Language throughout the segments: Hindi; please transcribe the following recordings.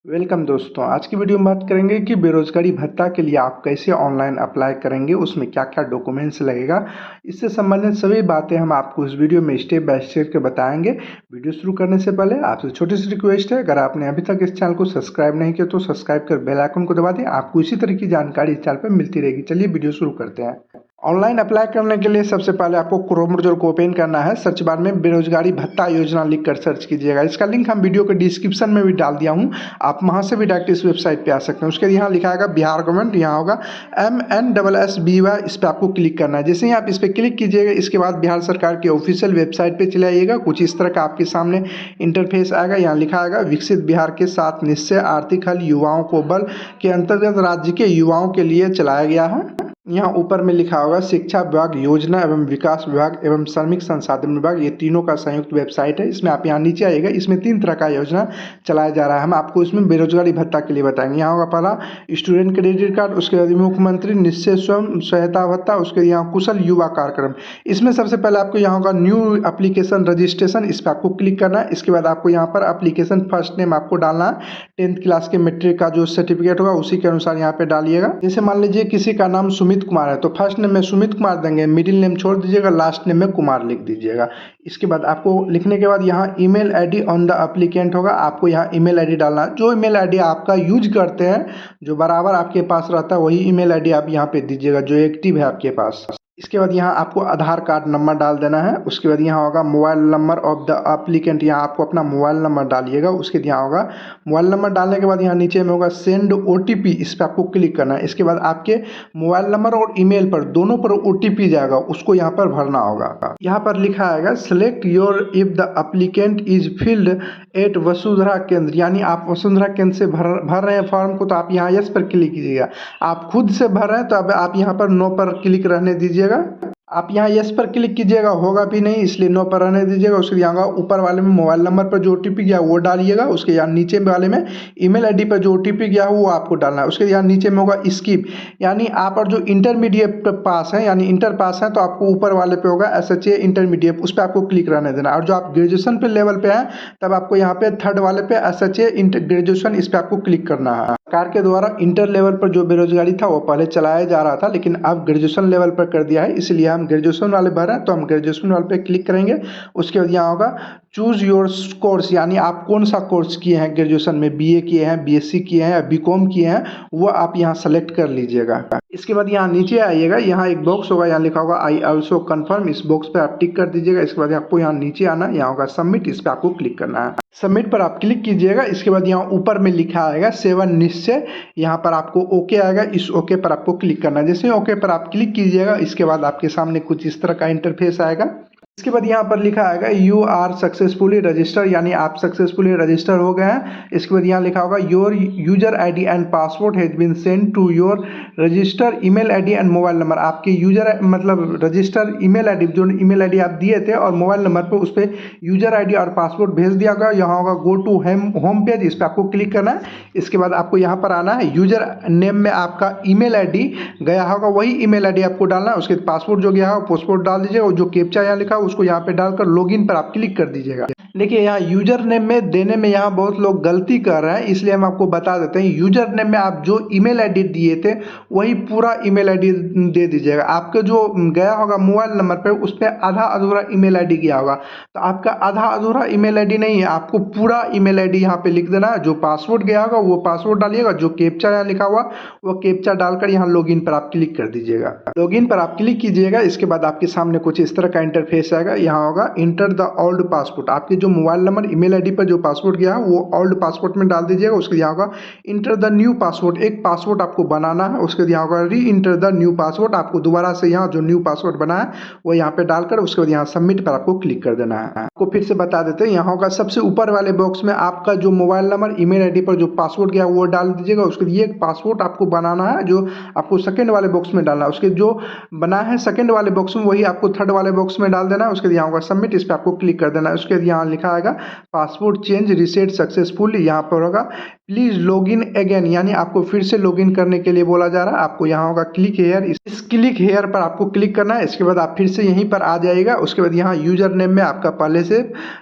वेलकम दोस्तों। आज की वीडियो में बात करेंगे कि बेरोजगारी भत्ता के लिए आप कैसे ऑनलाइन अप्लाई करेंगे, उसमें क्या क्या डॉक्यूमेंट्स लगेगा। इससे संबंधित सभी बातें हम आपको इस वीडियो में स्टेप बाय स्टेप के बताएंगे। वीडियो शुरू करने से पहले आपसे छोटी सी रिक्वेस्ट है, अगर आपने अभी तक इस चैनल को सब्सक्राइब नहीं किया तो सब्सक्राइब कर बेल आइकन को दबा दें। आपको इसी तरह की जानकारी इस चैनल पर मिलती रहेगी। चलिए वीडियो शुरू करते हैं। ऑनलाइन अप्लाई करने के लिए सबसे पहले आपको क्रोम ब्राउज़र को ओपन करना है। सर्च बार में बेरोजगारी भत्ता योजना लिखकर सर्च कीजिएगा। इसका लिंक हम वीडियो के डिस्क्रिप्शन में भी डाल दिया हूँ, आप वहाँ से भी डायरेक्ट इस वेबसाइट पे आ सकते हैं। उसके यहाँ लिखा है बिहार गवर्नमेंट, यहाँ होगा MNSSBY, इस पर आपको क्लिक करना है। जैसे ही आप इस पर क्लिक कीजिएगा, इसके बाद बिहार सरकार के ऑफिशियल वेबसाइट पर चले आइएगा। कुछ इस तरह का आपके सामने इंटरफेस आएगा। यहाँ लिखा आएगा विकसित बिहार के साथ निश्चय आर्थिक हल युवाओं को बल के अंतर्गत राज्य के युवाओं के लिए चलाया गया है। यहाँ ऊपर में लिखा होगा शिक्षा विभाग, योजना एवं विकास विभाग एवं श्रमिक संसाधन विभाग, ये तीनों का संयुक्त वेबसाइट है। इसमें आप यहाँ नीचे आइएगा, इसमें 3 तरह का योजना चलाया जा रहा है। हम आपको इसमें बेरोजगारी भत्ता के लिए बताएंगे। यहाँ होगा पहला स्टूडेंट क्रेडिट कार्ड, उसके बाद मुख्यमंत्री निश्चय स्वयं सहायता भत्ता, उसके यहाँ कुशल युवा कार्यक्रम। इसमें सबसे पहले आपको यहाँ होगा न्यू एप्लीकेशन रजिस्ट्रेशन, इस पर आपको क्लिक करना है। इसके बाद आपको यहाँ पर एप्लीकेशन फर्स्ट नेम आपको डालना है। 10th क्लास के मैट्रिक का जो सर्टिफिकेट होगा उसी के अनुसार यहाँ पे डालिएगा। जैसे मान लीजिए किसी का नाम सुमित कुमार है तो फर्स्ट नेम में सुमित कुमार देंगे, मिडिल नेम छोड़ दीजिएगा, लास्ट नेम में कुमार लिख दीजिएगा। इसके बाद आपको लिखने के बाद यहाँ email ID on the applicant होगा, आपको यहाँ ईमेल आईडी डालना है। जो ईमेल आईडी आपका यूज करते हैं, जो बराबर आपके पास रहता है, वही ईमेल आईडी आप यहाँ पे दीजिएगा जो एक्टिव है आपके पास। इसके बाद यहाँ आपको आधार कार्ड नंबर डाल देना है। उसके बाद यहाँ होगा mobile number of the applicant, यहाँ आपको अपना मोबाइल नंबर डालिएगा। उसके बाद यहाँ होगा मोबाइल नंबर डालने के बाद यहाँ नीचे में होगा सेंड OTP, इस पर आपको क्लिक करना है। इसके बाद आपके मोबाइल नंबर और ईमेल पर दोनों पर OTP जाएगा, उसको यहाँ पर भरना होगा। यहाँ पर लिखा आएगा select your if the applicant is filled at Vasundhara Kendra, यानी आप वसुंधरा केंद्र से भर रहे हैं फॉर्म को, तो आप यहाँ यस पर क्लिक कीजिएगा। आप खुद से भर रहे हैं तो अब आप यहाँ पर नो पर क्लिक रहने दीजिएगा। आप यहाँ यस पर क्लिक कीजिएगा, होगा भी नहीं इसलिए नो पर रहने दीजिएगा। उसके यहाँ ऊपर वाले में मोबाइल नंबर पर जो OTP गया वो डालिएगा। उसके यहाँ नीचे वाले में ईमेल आईडी पर जो OTP गया वो आपको डालना है। उसके यहाँ नीचे में होगा स्किप, यानी आप और जो इंटरमीडिएट पास है यानी इंटर पास है तो आपको ऊपर वाले पे होगा SHA इंटरमीडिएट, उस पर आपको क्लिक रहने देना। और जो आप ग्रेजुएशन पे लेवल पे हैं तब आपको यहाँ पे थर्ड वाले पे SHA ग्रेजुएशन, इस पर आपको क्लिक करना है। सरकार के द्वारा इंटर लेवल पर जो बेरोजगारी था वो पहले चलाया जा रहा था, लेकिन अब ग्रेजुएशन लेवल पर कर दिया है, इसलिए हम ग्रेजुएशन वाले भर रहे हैं तो हम ग्रेजुएशन वाले पे क्लिक करेंगे। उसके बाद यहाँ होगा चूज योर कोर्स, यानी आप कौन सा कोर्स किए हैं ग्रेजुएशन में, BA किए हैं, BSc किए हैं या BCom किए हैं, वो आप यहाँ सेलेक्ट कर लीजिएगा। इसके बाद यहाँ नीचे आइएगा, यहाँ एक बॉक्स होगा, यहाँ लिखा होगा आई ऑल्सो कन्फर्म, इस बॉक्स पे आप टिक कर दीजिएगा। इसके बाद आपको यहाँ नीचे आना, यहाँ होगा सबमिट, इस पर आपको क्लिक करना है। सबमिट पर आप क्लिक कीजिएगा। इसके बाद यहाँ ऊपर में लिखा आएगा 7 निश्चय, यहाँ पर आपको ओके आएगा, इस ओके पर आपको क्लिक करना है। जैसे ओके पर आप क्लिक कीजिएगा, इसके बाद आपके सामने कुछ इस तरह का इंटरफेस आएगा। इसके बाद यहाँ पर लिखा आएगा यू आर सक्सेसफुली रजिस्टर, यानी आप सक्सेसफुली रजिस्टर हो गए हैं। इसके बाद यहाँ लिखा होगा your user ID and password has been send to your register email ID and mobile number, आपके यूजर मतलब रजिस्टर ईमेल आईडी, जो ईमेल आईडी आप दिए थे और मोबाइल नंबर पर उस पर यूजर आईडी और पासवर्ड भेज दिया गया। यहाँ होगा गो टू होम पेज, इस पर आपको क्लिक करना है। इसके बाद आपको यहाँ पर आना है, यूजर नेम में आपका ईमेल आईडी गया होगा वही ईमेल आईडी आपको डालना है। उसके पासवर्ड जो गया है पासवर्ड डाल दीजिएगा, और जो कैप्चा यहाँ लिखा उसको यहाँ पे डालकर लॉगिन पर आप क्लिक कर दीजिएगा। देखिए यहाँ यूजर नेम में देने में यहाँ बहुत लोग गलती कर रहे हैं, इसलिए हम आपको बता देते हैं। यूजर नेम में आप जो ईमेल आईडी दिए थे वही पूरा ईमेल आईडी दे दीजिएगा। आपके जो गया होगा मोबाइल नंबर पे उस पर आधा अधूरा ईमेल आईडी गया होगा, तो आपका आधा अधूरा ईमेल आईडी नहीं है, आपको पूरा ईमेल आईडी यहाँ पे लिख देना है। जो पासवर्ड गया होगा वो पासवर्ड डालिएगा, जो कैप्चा यहाँ लिखा हुआ वो कैप्चा डालकर यहाँ लॉगिन पर आप क्लिक कर दीजिएगा। लॉगिन पर आप क्लिक कीजिएगा। इसके बाद आपके सामने कुछ इस तरह का इंटरफेस आएगा। यहाँ होगा इंटर द ओल्ड पासवर्ड, आपके जो मोबाइल नंबर ईमेल आईडी पर जो पासवर्ड गया है वो ओल्ड पासवर्ड में डाल दीजिएगा। उसके यहाँ होगा इंटर द न्यू पासवर्ड, एक पासवर्ड आपको बनाना है। उसके यहाँ होगा री इंटर द न्यू पासवर्ड, आपको दोबारा से यहाँ जो न्यू पासवर्ड बना है वो यहाँ पे डालकर उसके बाद यहाँ सबमिट पर आपको क्लिक कर देना है। आपको फिर से बता देते हैं, यहाँ होगा सबसे ऊपर वाले बॉक्स में आपका जो मोबाइल नंबर ईमेल आईडी पर जो पासवर्ड गया वो डाल दीजिएगा। उसके लिए एक पासवर्ड आपको बनाना है जो आपको सेकंड वाले बॉक्स में डालना है। उसके जो बना है सेकंड वाले बॉक्स में वही आपको थर्ड वाले बॉक्स में डाल देना है। उसके यहाँ होगा सबमिट, इस पर आपको क्लिक कर देना है। उसके यहाँ लिखा आएगा पासपोर्ट चेंज रीसेट सक्सेसफुल, यहाँ पर होगा प्लीज लॉग इन अगेन, यानी आपको फिर से लॉग इन करने के लिए बोला जा रहा है। आपको यहाँ होगा क्लिक हेयर, इस क्लिक हेयर पर आपको क्लिक करना है। इसके बाद आप फिर से यहीं पर आ जाएगा। उसके बाद यहाँ यूजर नेम में आपका पहले से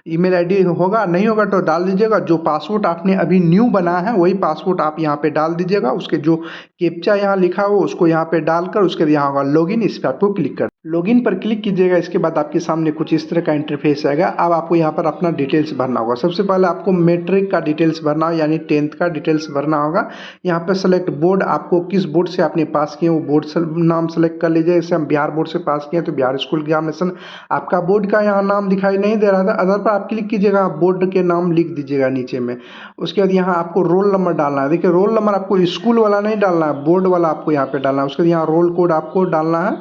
ईमेल आईडी होगा, नहीं होगा तो डाल दीजिएगा। जो पासवर्ड आपने अभी न्यू बनाया है वही पासवर्ड आप यहाँ पे डाल दीजिएगा। उसके जो कैप्चा यहाँ लिखा हो उसको यहाँ पे डालकर उसके बाद यहाँ होगा लॉगिन, इस पर आपको क्लिक कर लॉगिन पर क्लिक कीजिएगा। इसके बाद आपके सामने कुछ इस तरह का इंटरफेस आएगा। अब आपको यहाँ पर अपना डिटेल्स भरना होगा। सबसे पहले आपको मैट्रिक का डिटेल्स भरना हो, यानी 10th का डिटेल्स भरना होगा। यहाँ पर सेलेक्ट बोर्ड, आपको किस बोर्ड से आपने पास किए वो बोर्ड नाम सेलेक्ट कर लीजिए। जैसे हम बिहार बोर्ड से पास किए तो बिहार स्कूल एग्जामिनेशन, आपका बोर्ड का यहाँ नाम दिखाई नहीं दे रहा था, अदर पर आप क्लिक कीजिएगा, बोर्ड के नाम लिख दीजिएगा नीचे में। उसके बाद यहाँ आपको रोल नंबर डालना है। देखिए रोल नंबर आपको स्कूल वाला नहीं डालना है, बोर्ड वाला आपको यहाँ पे डालना है। उसके बाद यहाँ रोल कोड आपको डालना है।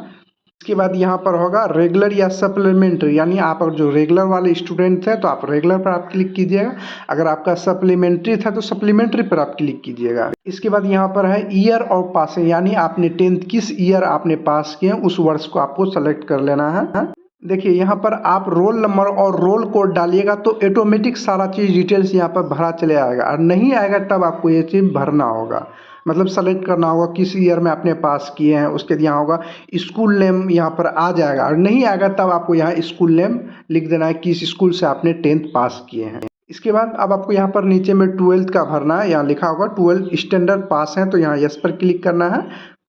इसके बाद यहाँ पर होगा रेगुलर या सप्लीमेंट्री, यानी आप अगर जो रेगुलर वाले स्टूडेंट थे तो आप रेगुलर पर आप क्लिक कीजिएगा। अगर आपका सप्लीमेंट्री था तो सप्लीमेंट्री पर आप क्लिक कीजिएगा। इसके बाद यहाँ पर है ईयर और पासिंग, यानी आपने 10th किस ईयर आपने पास किए उस वर्ष को आपको सेलेक्ट कर लेना है। देखिए यहाँ पर आप रोल नंबर और रोल कोड डालिएगा तो ऑटोमेटिक सारा चीज़ डिटेल्स यहाँ पर भरा चले आएगा, और नहीं आएगा तब आपको ये चीज़ भरना होगा, मतलब सेलेक्ट करना होगा किस ईयर में आपने पास किए हैं। उसके बाद यहाँ होगा स्कूल नेम, यहाँ पर आ जाएगा, और नहीं आएगा तब आपको यहाँ स्कूल नेम लिख देना है किस स्कूल से आपने 10th पास किए हैं। इसके बाद अब आपको यहाँ पर नीचे में 12th का भरना है। यहाँ लिखा होगा 12 स्टैंडर्ड पास है तो यहाँ यस पर क्लिक करना है।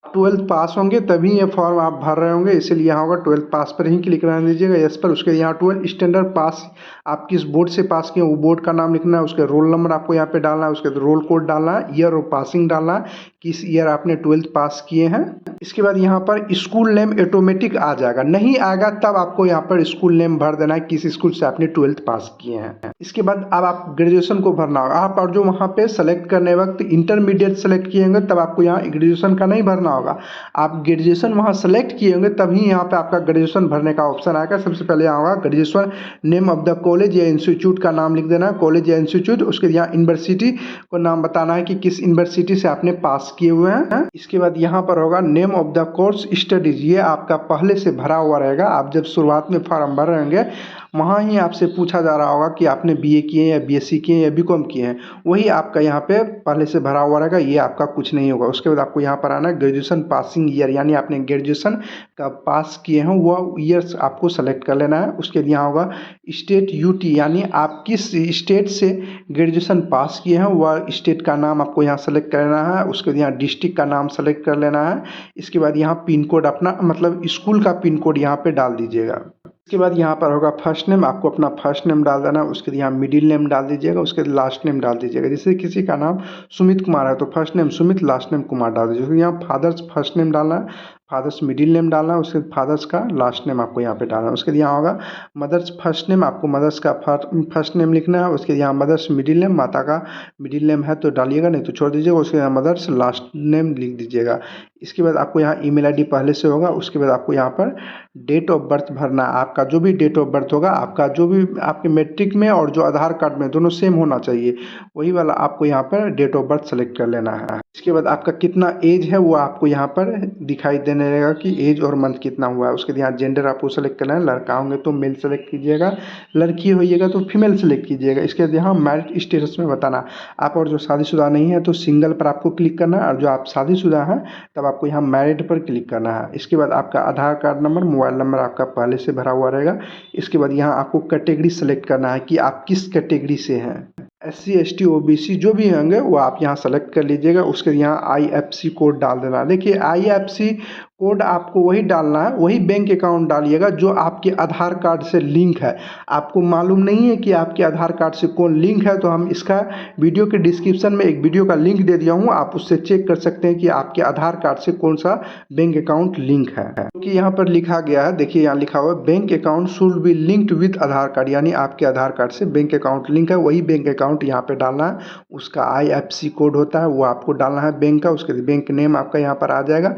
12th पास होंगे तभी ये फॉर्म आप भर रहे होंगे, इसलिए यहाँ होगा 12th पास पर ही क्लिक करना दीजिएगा, यस पर। उसके यहाँ 12 स्टैंडर्ड पास आप किस बोर्ड से पास किए वो बोर्ड का नाम लिखना है। उसके रोल नंबर आपको यहाँ पे डालना है, उसके रोल कोड डालना है, ईयर और पासिंग डालना है, किस ईयर आपने 12th पास किए हैं। इसके बाद यहाँ पर स्कूल नेम ऑटोमेटिक आ जाएगा, नहीं आएगा तब आपको यहाँ पर स्कूल नेम भर देना है किस स्कूल से आपने 12th पास किए हैं। इसके बाद अब आप ग्रेजुएशन को भरना होगा। आप और जो वहाँ पे सेलेक्ट करने वक्त इंटरमीडिएट सेलेक्ट किए होंगे तब आपको यहाँ ग्रेजुएशन का नहीं भरना होगा। आप ग्रेजुएशन वहाँ सेलेक्ट किए होंगे तभी यहाँ पे आपका ग्रेजुएशन भरने का ऑप्शन आएगा। सबसे पहले यहाँ होगा graduation name of the college या इंस्टीट्यूट का नाम लिख देना है, कॉलेज या इंस्टीट्यूट। उसके यहाँ यूनिवर्सिटी को नाम बताना है कि किस यूनिवर्सिटी से आपने पास किए हुए हैं। इसके बाद यहाँ पर होगा name of the course studies, ये आपका पहले से भरा हुआ रहेगा। आप जब शुरुआत में फॉर्म भर रहे होंगे वहाँ ही आपसे पूछा जा रहा होगा कि आपने बीए किए या बीएससी किए या बीकॉम किए हैं, वही आपका यहाँ पे पहले से भरा हुआ रहेगा, ये आपका कुछ नहीं होगा। उसके बाद आपको यहाँ पर आना है ग्रेजुएशन पासिंग ईयर, यानी आपने ग्रेजुएशन का पास किए हैं वो ईयर्स आपको सेलेक्ट कर लेना है। उसके बाद यहाँ होगा स्टेट यूटी, यानी आप किस स्टेट से ग्रेजुएशन पास किए हैं वह स्टेट का नाम आपको यहाँ सेलेक्ट कर लेना है। उसके बाद यहाँ डिस्ट्रिक्ट का नाम सेलेक्ट कर लेना है। इसके बाद यहाँ पिन कोड अपना, मतलब स्कूल का पिन कोड यहाँ पे डाल दीजिएगा। उसके बाद यहाँ पर होगा फर्स्ट नेम, आपको अपना फर्स्ट नेम डाल देना। उसके यहाँ मिडिल नेम डाल दीजिएगा। उसके लास्ट नेम डाल दीजिएगा। जैसे किसी का नाम सुमित कुमार है तो first name Sumit, last name Kumar डाल दीजिएगा। यहाँ फादर्स फर्स्ट नेम डालना है, फादर्स मिडिल नेम डालना है, उसके फादर्स का लास्ट नेम आपको यहाँ पे डालना है। उसके यहाँ होगा मदर्स फर्स्ट नेम, आपको मदर्स का फर्स्ट नेम लिखना है। उसके यहाँ मदर्स मिडिल नेम, माता का मिडिल नेम है तो डालिएगा, नहीं तो छोड़ दीजिएगा। उसके यहाँ मदर्स लास्ट नेम लिख दीजिएगा। इसके बाद आपको यहाँ ईमेल आईडी पहले से होगा। उसके बाद आपको यहाँ पर डेट ऑफ बर्थ भरना है। आपका जो भी डेट ऑफ बर्थ होगा, आपका जो भी आपके मैट्रिक में और जो आधार कार्ड में दोनों सेम होना चाहिए, वही वाला आपको यहाँ पर डेट ऑफ बर्थ सेलेक्ट कर लेना है। इसके बाद आपका कितना एज है वो आपको यहाँ पर दिखाई देने लगेगा कि एज और मंथ कितना हुआ है। उसके यहाँ जेंडर आपको सेलेक्ट करना है, लड़का होंगे तो मेल सेलेक्ट कीजिएगा, लड़की होइएगा तो फीमेल सेलेक्ट कीजिएगा। इसके बाद यहाँ मैरिड स्टेटस में बताना, आप और जो शादीशुदा नहीं है तो सिंगल पर आपको क्लिक करना है, और जो आप शादीशुदा हैं तब आपको यहाँ मैरिड पर क्लिक करना है। इसके बाद आपका आधार कार्ड नंबर, मोबाइल नंबर आपका पहले से भरा हुआ रहेगा। इसके बाद यहाँ आपको कैटेगरी सेलेक्ट करना है कि आप किस कैटेगरी से हैं, SC ST OBC जो भी होंगे वो आप यहाँ सेलेक्ट कर लीजिएगा। उसके यहाँ IFC कोड डाल देना। देखिए IFC कोड आपको वही डालना है, वही बैंक अकाउंट डालिएगा जो आपके आधार कार्ड से लिंक है। आपको मालूम नहीं है कि आपके आधार कार्ड से कौन लिंक है तो हम इसका वीडियो के डिस्क्रिप्शन में एक वीडियो का लिंक दे दिया हूँ, आप उससे चेक कर सकते हैं कि आपके आधार कार्ड से कौन सा बैंक अकाउंट लिंक है। क्योंकि यहाँ पर लिखा गया है, देखिए यहाँ लिखा हुआ है bank account should be linked with Aadhaar card, यानी आपके आधार कार्ड से बैंक अकाउंट लिंक है, वही बैंक अकाउंट यहाँ पे डालना है। उसका IFC कोड होता है वो आपको डालना है बैंक का। उसके बैंक नेम आपका यहाँ पर आ जाएगा,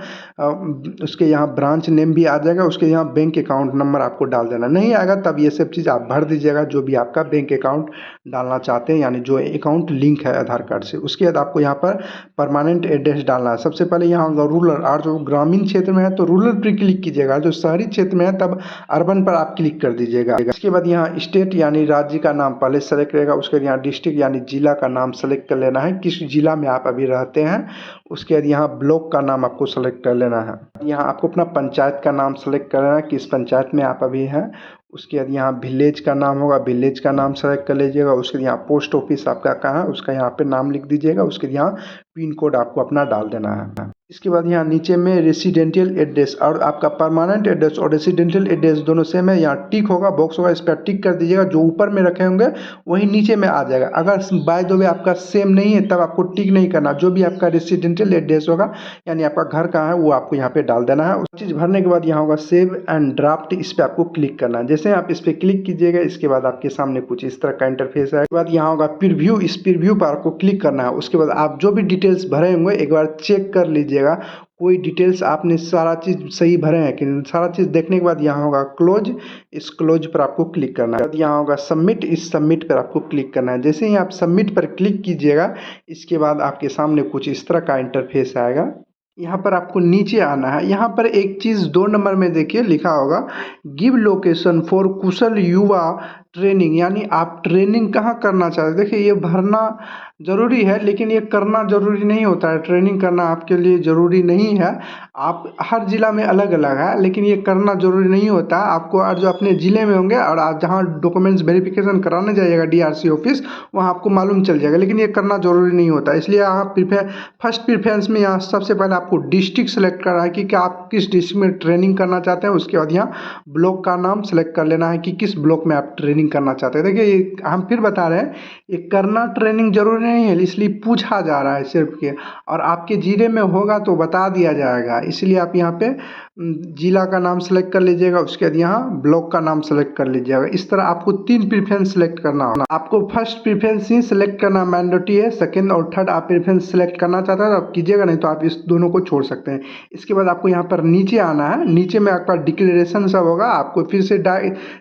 उसके यहाँ ब्रांच नेम भी आ जाएगा, उसके यहाँ बैंक अकाउंट नंबर आपको डाल देना। नहीं आएगा तब ये सब चीज़ आप भर दीजिएगा, जो भी आपका बैंक अकाउंट डालना चाहते हैं, यानी जो अकाउंट लिंक है आधार कार्ड से। उसके बाद आपको यहाँ पर परमानेंट एड्रेस डालना है। सबसे पहले यहाँ होगा रूरल, और जो ग्रामीण क्षेत्र में है तो रूरल पर क्लिक कीजिएगा, जो शहरी क्षेत्र में है तब अर्बन पर आप क्लिक कर दीजिएगा। इसके बाद यहाँ स्टेट यानी राज्य का नाम पहले सेलेक्ट रहेगा, उसके बाद यहाँ डिस्ट्रिक्ट यानी जिला का नाम सेलेक्ट कर लेना है, किस जिला में आप अभी रहते हैं। उसके बाद यहाँ ब्लॉक का नाम आपको सेलेक्ट कर लेना है। यहाँ आपको अपना पंचायत का नाम सेलेक्ट कर लेना है, किस पंचायत में आप अभी हैं। उसके बाद यहाँ विलेज का नाम होगा, विलेज का नाम सेलेक्ट कर लीजिएगा। उसके बाद यहाँ पोस्ट ऑफिस आपका कहाँ है उसका यहाँ पे नाम लिख दीजिएगा। उसके बाद यहाँ पिन कोड आपको अपना डाल देना है। इसके बाद यहाँ नीचे में रेसिडेंशियल एड्रेस और आपका परमानेंट एड्रेस और रेसिडेंशियल एड्रेस दोनों सेम है। यहाँ टिक होगा, बॉक्स होगा, इस पर टिक कर दीजिएगा। जो ऊपर में रखे होंगे वही नीचे में आ जाएगा। अगर बाय द वे आपका सेम नहीं है तब आपको टिक नहीं करना। जो भी आपका रेसिडेंशियल एड्रेस होगा यानी आपका घर कहाँ है वो आपको यहाँ पे डाल देना है। उस चीज़ भरने के बाद यहाँ होगा सेव एंड ड्राफ्ट, इस पर आपको क्लिक करना है। जैसे आप इस पर क्लिक कीजिएगा इसके बाद आपके सामने कुछ इस तरह का इंटरफेस है। उसके बाद यहाँ होगा प्रीव्यू, इस प्रीव्यू पर आपको क्लिक करना है। उसके बाद आप जो भी डिटेल्स भरे होंगे एक बार चेक कर लीजिएगा, कोई डिटेल्स आपने सारा चीज़ सही भरे हैं कि सारा चीज़ देखने के बाद यहाँ होगा क्लोज, इस क्लोज पर आपको क्लिक करना है। यहाँ होगा सबमिट, इस सबमिट पर आपको क्लिक करना है। जैसे ही आप सबमिट पर क्लिक कीजिएगा इसके बाद आपके सामने कुछ इस तरह का इंटरफेस आएगा। यहाँ पर आपको नीचे आना है। यहाँ पर एक चीज़ 2 नंबर में देखिए लिखा होगा गिव लोकेशन फॉर कुशल युवा ट्रेनिंग, यानी आप ट्रेनिंग कहाँ करना चाहते हैं। देखिए ये भरना ज़रूरी है लेकिन ये करना ज़रूरी नहीं होता है। ट्रेनिंग करना आपके लिए ज़रूरी नहीं है। आप हर ज़िला में अलग अलग है लेकिन ये करना ज़रूरी नहीं होता है आपको। और जो अपने ज़िले में होंगे और आप जहाँ डॉक्यूमेंट्स वेरिफिकेशन कराने जाइएगा DRC ऑफिस, वहाँ आपको मालूम चल जाएगा, लेकिन ये करना ज़रूरी नहीं होता। इसलिए आप फर्स्ट प्रेफरेंस में यहाँ सबसे पहले आपको डिस्ट्रिक्ट सेलेक्ट करना है कि आप किस डिस्ट्रिक्ट में ट्रेनिंग करना चाहते हैं। उसके बाद यहाँ ब्लॉक का नाम सेलेक्ट कर लेना है कि किस ब्लॉक में आप ट्रेनिंग करना चाहते हैं। देखिए ये हम फिर बता रहे हैं ये करना ट्रेनिंग जरूरी नहीं है, इसलिए पूछा जा रहा है सिर्फ के, और आपके जिले में होगा तो बता दिया जाएगा। इसलिए आप यहाँ पे जिला का नाम सेलेक्ट कर लीजिएगा, उसके बाद यहाँ ब्लॉक का नाम सेलेक्ट कर लीजिएगा। इस तरह आपको 3 प्रेफरेंस सेलेक्ट करना होगा। आपको फर्स्ट प्रेफरेंस ही सेलेक्ट करना मैंडेटरी है, सेकंड और थर्ड आप प्रेफरेंस सेलेक्ट करना चाहते हैं तो आप कीजिएगा, नहीं तो आप इस दोनों को छोड़ सकते हैं। इसके बाद आपको यहाँ पर नीचे आना है, नीचे में आपका डिक्लेरेशन सब होगा। आपको फिर से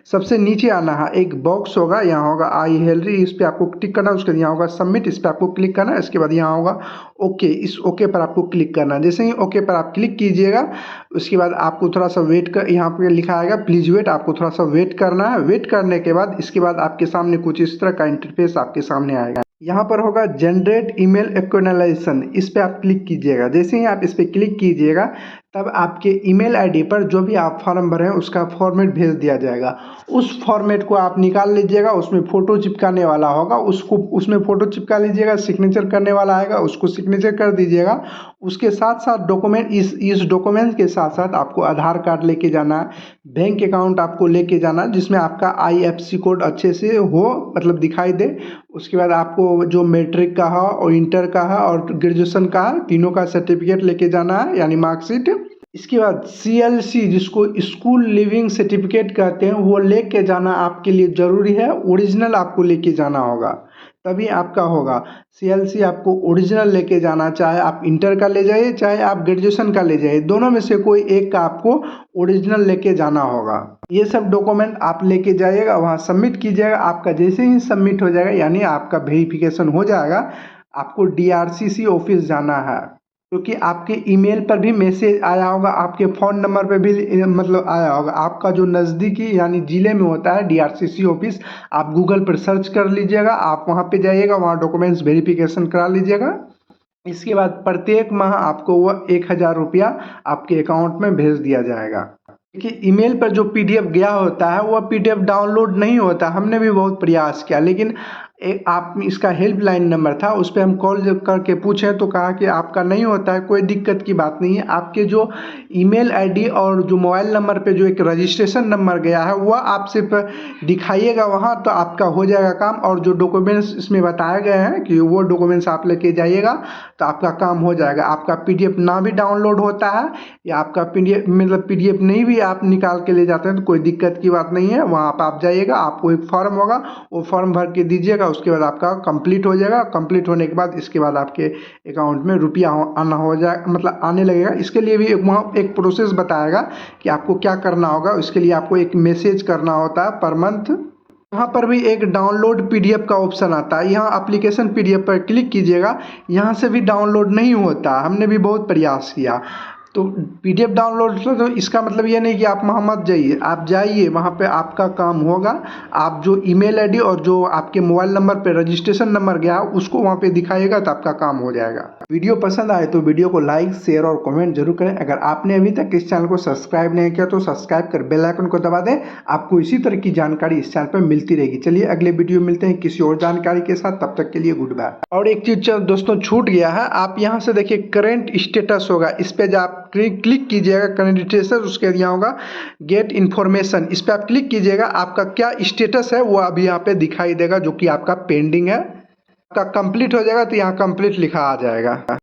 सबसे नीचे आना है, एक बॉक्स होगा, यहाँ होगा आई हेलरी, इस पर आपको क्लिक करना है। उसके बाद यहाँ होगा सबमिट, इस पर आपको क्लिक करना है। इसके बाद यहाँ होगा ओके, इस ओके पर आपको क्लिक करना है। जैसे ही ओके पर आप क्लिक कीजिएगा उसके बाद आपको थोड़ा सा वेट कर, यहाँ पे लिखा आएगा प्लीज वेट, आपको थोड़ा सा वेट करना है। वेट करने के बाद इसके बाद आपके सामने कुछ इस तरह का इंटरफेस आपके सामने आएगा। यहाँ पर होगा जनरेट ईमेल एक्नॉलेजमेंट, इस पर आप क्लिक कीजिएगा। जैसे ही आप इस पर क्लिक कीजिएगा तब आपके ईमेल आईडी पर जो भी आप फॉर्म भरें उसका फॉर्मेट भेज दिया जाएगा। उस फॉर्मेट को आप निकाल लीजिएगा, उसमें फ़ोटो चिपकाने वाला होगा, उसको उसमें फ़ोटो चिपका लीजिएगा। सिग्नेचर करने वाला आएगा, उसको सिग्नेचर कर दीजिएगा। उसके साथ साथ डॉक्यूमेंट, इस डॉक्यूमेंट के साथ साथ आपको आधार कार्ड लेके जाना है, बैंक अकाउंट आपको लेके जाना है जिसमें आपका IFSC कोड अच्छे से हो, मतलब दिखाई दे। उसके बाद आपको जो मैट्रिक का है और इंटर का है और ग्रेजुएशन का है, तीनों का सर्टिफिकेट लेके जाना है यानी मार्कशीट। इसके बाद CLC जिसको स्कूल लिविंग सर्टिफिकेट कहते हैं वो लेके जाना आपके लिए ज़रूरी है। ओरिजिनल आपको लेके जाना होगा तभी आपका होगा। CLC आपको ओरिजिनल लेके जाना, चाहे आप इंटर का ले जाइए चाहे आप ग्रेजुएशन का ले जाइए, दोनों में से कोई एक का आपको ओरिजिनल लेके जाना होगा। ये सब डॉक्यूमेंट आप लेके जाइएगा, वहाँ सबमिट कीजिएगा। आपका जैसे ही सबमिट हो जाएगा यानी आपका वेरिफिकेशन हो जाएगा, आपको DRCC ऑफिस जाना है, क्योंकि आपके ईमेल पर भी मैसेज आया होगा, आपके फ़ोन नंबर पर भी मतलब आया होगा। आपका जो नज़दीकी यानी ज़िले में होता है DRCC ऑफिस, आप गूगल पर सर्च कर लीजिएगा, आप वहाँ पे जाइएगा, वहाँ डॉक्यूमेंट्स वेरिफिकेशन करा लीजिएगा। इसके बाद प्रत्येक माह आपको वह 1000 रुपया आपके अकाउंट में भेज दिया जाएगा। देखिए ईमेल पर जो PDF गया होता है वह PDF डाउनलोड नहीं होता। हमने भी बहुत प्रयास किया लेकिन आप इसका हेल्पलाइन नंबर था, उस पर हम कॉल करके पूछे तो कहा कि आपका नहीं होता है। कोई दिक्कत की बात नहीं है, आपके जो ईमेल आईडी और जो मोबाइल नंबर पे जो एक रजिस्ट्रेशन नंबर गया है वह आप सिर्फ दिखाइएगा वहाँ, तो आपका हो जाएगा काम। और जो डॉक्यूमेंट्स इसमें बताए गए हैं कि वो डॉक्यूमेंट्स आप लेके जाइएगा तो आपका काम हो जाएगा। आपका PDF ना भी डाउनलोड होता है या आपका PDF नहीं भी आप निकाल के ले जाते हैं तो कोई दिक्कत की बात नहीं है। वहाँ पर आप जाइएगा, आपको एक फॉर्म होगा, वो फॉर्म भर के दीजिएगा, उसके बाद आपका कंप्लीट हो जाएगा। कंप्लीट होने के बाद इसके बाद आपके अकाउंट में रुपया आना हो जाएगा, मतलब आने लगेगा। इसके लिए भी वहाँ एक प्रोसेस बताएगा कि आपको क्या करना होगा। इसके लिए आपको एक मैसेज करना होता है पर मंथ। यहाँ पर भी एक डाउनलोड पीडीएफ का ऑप्शन आता है, यहाँ एप्लीकेशन पीडीएफ पर क्लिक कीजिएगा। यहाँ से भी डाउनलोड नहीं होता, हमने भी बहुत प्रयास किया। तो पीडीएफ डाउनलोड तो इसका मतलब ये नहीं कि आप वहाँ मत जाइए, आप जाइए, वहाँ पे आपका काम होगा। आप जो ईमेल आईडी और जो आपके मोबाइल नंबर पे रजिस्ट्रेशन नंबर गया उसको वहाँ पे दिखाइएगा तो आपका काम हो जाएगा। वीडियो पसंद आए तो वीडियो को लाइक शेयर और कमेंट जरूर करें। अगर आपने अभी तक इस चैनल को सब्सक्राइब नहीं किया तो सब्सक्राइब कर बेल आइकन को दबा दें। आपको इसी तरह की जानकारी इस चैनल पर मिलती रहेगी। चलिए अगले वीडियो मिलते हैं किसी और जानकारी के साथ, तब तक के लिए गुड बाय। और एक चीज दोस्तों छूट गया है, आप यहाँ से देखिए करंट स्टेटस होगा, इस पे आप क्लिक कीजिएगा करंट स्टेटस, उसके यहाँ होगा गेट इन्फॉर्मेशन, इस पे आप क्लिक कीजिएगा। आपका क्या स्टेटस है वो अभी यहाँ पे दिखाई देगा, जो कि आपका पेंडिंग है। आपका कंप्लीट हो जाएगा तो यहाँ कंप्लीट लिखा आ जाएगा।